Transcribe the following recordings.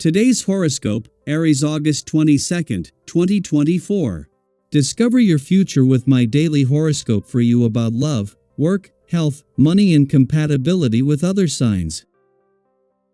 Today's horoscope, Aries August 22nd, 2024. Discover your future with my daily horoscope for you about love, work, health, money and compatibility with other signs.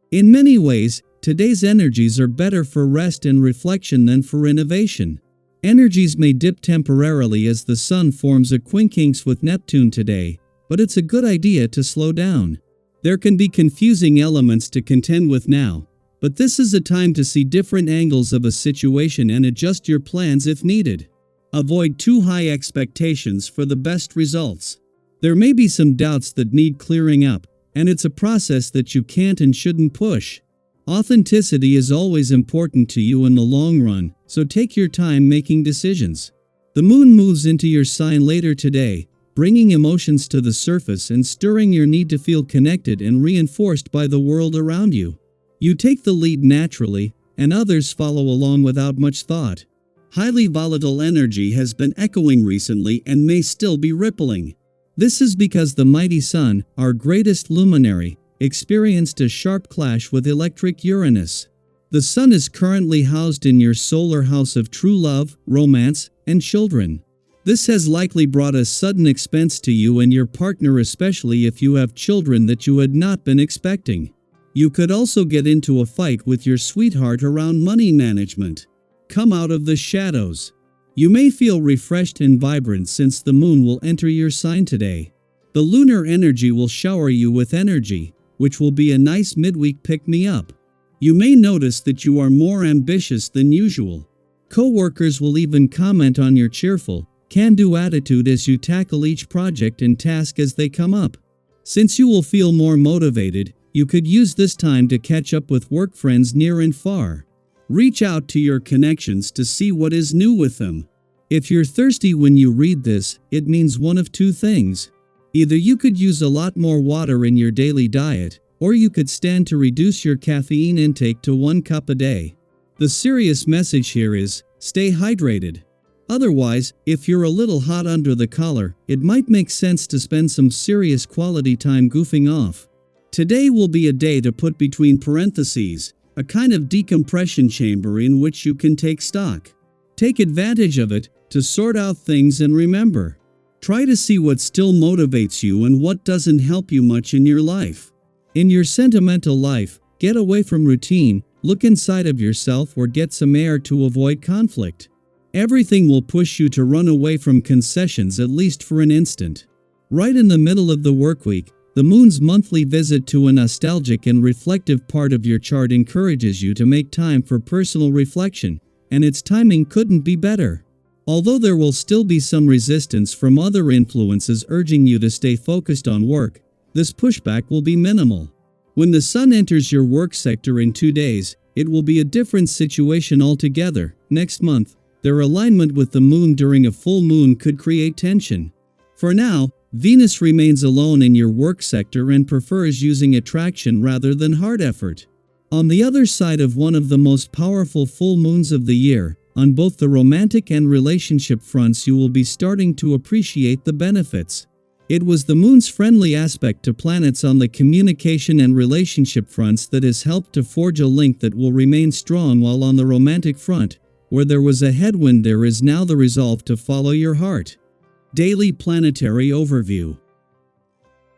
In many ways, today's energies are better for rest and reflection than for innovation. Energies may dip temporarily as the Sun forms a quincunx with Neptune today, but it's a good idea to slow down. There can be confusing elements to contend with now, but this is a time to see different angles of a situation and adjust your plans if needed. Avoid too high expectations for the best results. There may be some doubts that need clearing up, and it's a process that you can't and shouldn't push. Authenticity is always important to you in the long run, so take your time making decisions. The moon moves into your sign later today, bringing emotions to the surface and stirring your need to feel connected and reinforced by the world around you. You take the lead naturally, and others follow along without much thought. Highly volatile energy has been echoing recently and may still be rippling. This is because the mighty Sun, our greatest luminary, experienced a sharp clash with electric Uranus. The Sun is currently housed in your solar house of true love, romance, and children. This has likely brought a sudden expense to you and your partner, especially if you have children that you had not been expecting. You could also get into a fight with your sweetheart around money management. Come out of the shadows. You may feel refreshed and vibrant since the moon will enter your sign today. The lunar energy will shower you with energy, which will be a nice midweek pick-me-up. You may notice that you are more ambitious than usual. Co-workers will even comment on your cheerful, can-do attitude as you tackle each project and task as they come up. Since you will feel more motivated, you could use this time to catch up with work friends near and far. Reach out to your connections to see what is new with them. If you're thirsty when you read this, it means one of two things. Either you could use a lot more water in your daily diet, or you could stand to reduce your caffeine intake to 1 cup a day. The serious message here is, stay hydrated. Otherwise, if you're a little hot under the collar, it might make sense to spend some serious quality time goofing off. Today will be a day to put between parentheses, a kind of decompression chamber in which you can take stock. Take advantage of it to sort out things and remember. Try to see what still motivates you and what doesn't help you much in your life. In your sentimental life, get away from routine, look inside of yourself or get some air to avoid conflict. Everything will push you to run away from concessions at least for an instant. Right in the middle of the work week, the moon's monthly visit to a nostalgic and reflective part of your chart encourages you to make time for personal reflection, and its timing couldn't be better. Although there will still be some resistance from other influences urging you to stay focused on work, this pushback will be minimal. When the Sun enters your work sector in 2 days, it will be a different situation altogether. Next month, their alignment with the moon during a full moon could create tension. For now, Venus remains alone in your work sector and prefers using attraction rather than hard effort. On the other side of one of the most powerful full moons of the year, on both the romantic and relationship fronts, you will be starting to appreciate the benefits. It was the moon's friendly aspect to planets on the communication and relationship fronts that has helped to forge a link that will remain strong, while on the romantic front, where there was a headwind, there is now the resolve to follow your heart. Daily planetary overview.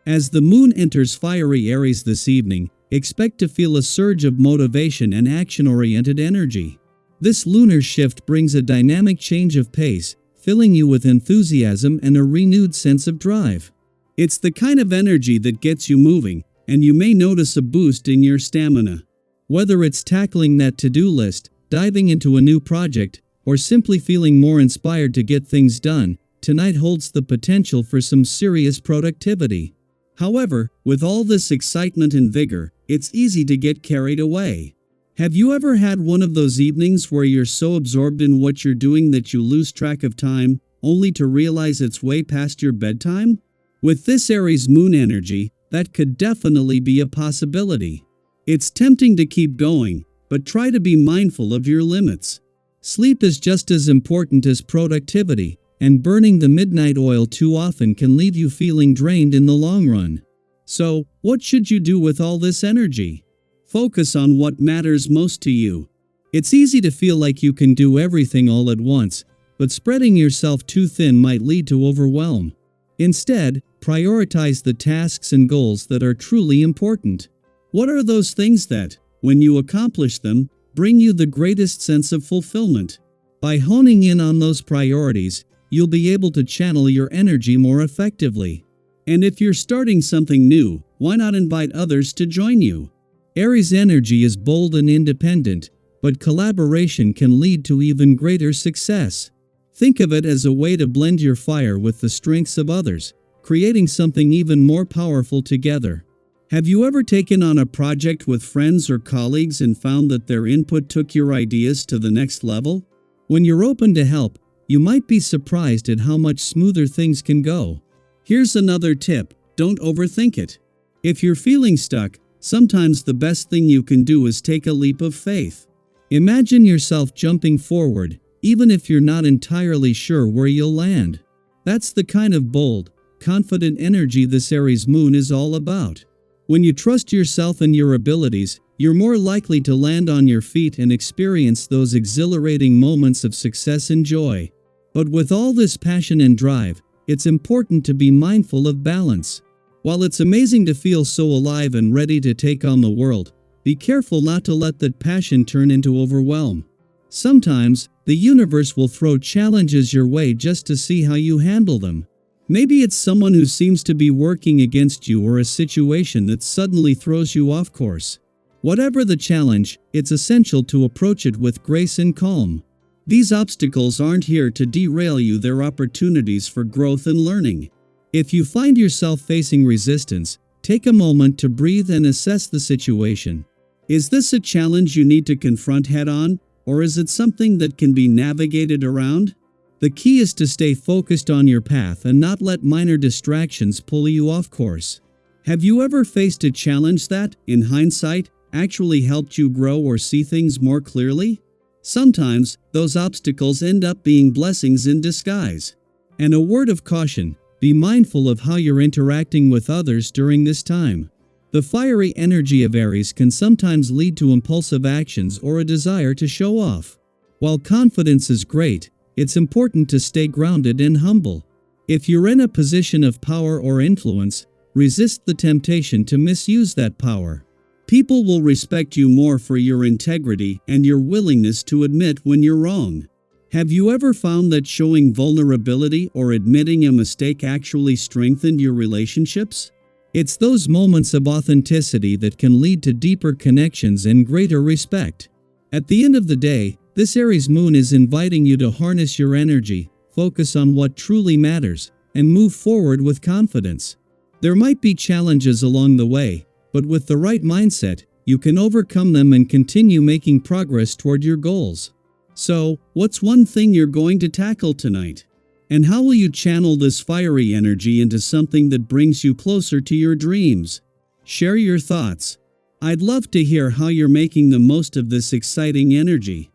As the moon enters fiery Aries this evening, expect to feel a surge of motivation and action-oriented energy. This lunar shift brings a dynamic change of pace, filling you with enthusiasm and a renewed sense of drive. It's the kind of energy that gets you moving, and you may notice a boost in your stamina. Whether it's tackling that to-do list, diving into a new project, or simply feeling more inspired to get things done, tonight holds the potential for some serious productivity. However, with all this excitement and vigor, it's easy to get carried away. Have you ever had one of those evenings where you're so absorbed in what you're doing that you lose track of time, only to realize it's way past your bedtime? With this Aries moon energy, that could definitely be a possibility. It's tempting to keep going, but try to be mindful of your limits. Sleep is just as important as productivity, and burning the midnight oil too often can leave you feeling drained in the long run. So, what should you do with all this energy? Focus on what matters most to you. It's easy to feel like you can do everything all at once, but spreading yourself too thin might lead to overwhelm. Instead, prioritize the tasks and goals that are truly important. What are those things that, when you accomplish them, bring you the greatest sense of fulfillment? By honing in on those priorities, you'll be able to channel your energy more effectively. And if you're starting something new, why not invite others to join you? Aries energy is bold and independent, but collaboration can lead to even greater success. Think of it as a way to blend your fire with the strengths of others, creating something even more powerful together. Have you ever taken on a project with friends or colleagues and found that their input took your ideas to the next level? When you're open to help, you might be surprised at how much smoother things can go. Here's another tip: don't overthink it. If you're feeling stuck, sometimes the best thing you can do is take a leap of faith. Imagine yourself jumping forward, even if you're not entirely sure where you'll land. That's the kind of bold, confident energy this Aries moon is all about. When you trust yourself and your abilities, you're more likely to land on your feet and experience those exhilarating moments of success and joy. But with all this passion and drive, it's important to be mindful of balance. While it's amazing to feel so alive and ready to take on the world, be careful not to let that passion turn into overwhelm. Sometimes, the universe will throw challenges your way just to see how you handle them. Maybe it's someone who seems to be working against you or a situation that suddenly throws you off course. Whatever the challenge, it's essential to approach it with grace and calm. These obstacles aren't here to derail you, they're opportunities for growth and learning. If you find yourself facing resistance, take a moment to breathe and assess the situation. Is this a challenge you need to confront head-on, or is it something that can be navigated around? The key is to stay focused on your path and not let minor distractions pull you off course. Have you ever faced a challenge that, in hindsight, actually helped you grow or see things more clearly? Sometimes, those obstacles end up being blessings in disguise. And a word of caution: be mindful of how you're interacting with others during this time. The fiery energy of Aries can sometimes lead to impulsive actions or a desire to show off. While confidence is great, it's important to stay grounded and humble. If you're in a position of power or influence, resist the temptation to misuse that power. People will respect you more for your integrity and your willingness to admit when you're wrong. Have you ever found that showing vulnerability or admitting a mistake actually strengthened your relationships? It's those moments of authenticity that can lead to deeper connections and greater respect. At the end of the day, this Aries moon is inviting you to harness your energy, focus on what truly matters, and move forward with confidence. There might be challenges along the way, but with the right mindset, you can overcome them and continue making progress toward your goals. So, what's one thing you're going to tackle tonight? And how will you channel this fiery energy into something that brings you closer to your dreams? Share your thoughts. I'd love to hear how you're making the most of this exciting energy.